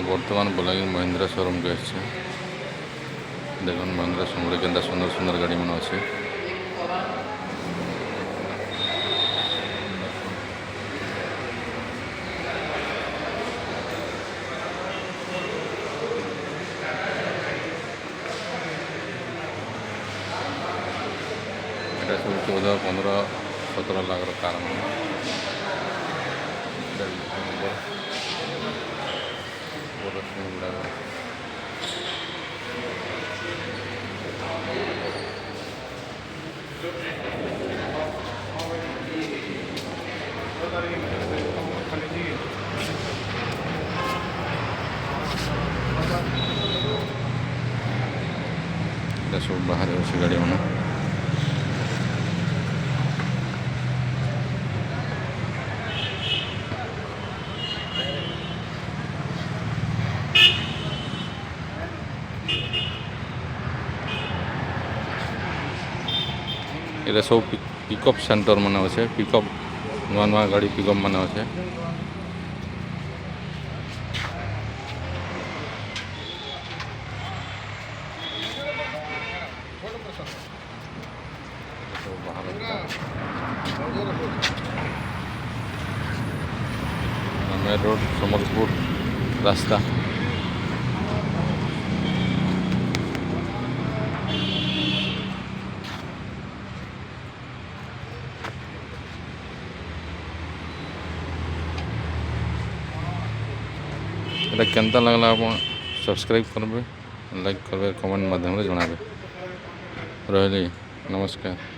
बर्तमान बलांगीर महिंद्रा शोरूम के देखो महिंद्रा शोरूम के सुंदर सुंदर गाड़ी मन अच्छे। এটা सब 14, 15, 17 लाख कार मान गुड़ाक सब बाहर अच्छे गाड़ी मान ये सब पिकअप सेंटर मान अच्छे। पिकअप नुआ नुआ गाड़ी पिकअप मान अच्छे। मेन रोड सम्बलपुर रास्ता এটা কেনতা লাগলা आप सब्सक्राइब करेंगे, लाइक करेंगे, कमेंट माध्यम रे जणाबे। रही नमस्कार।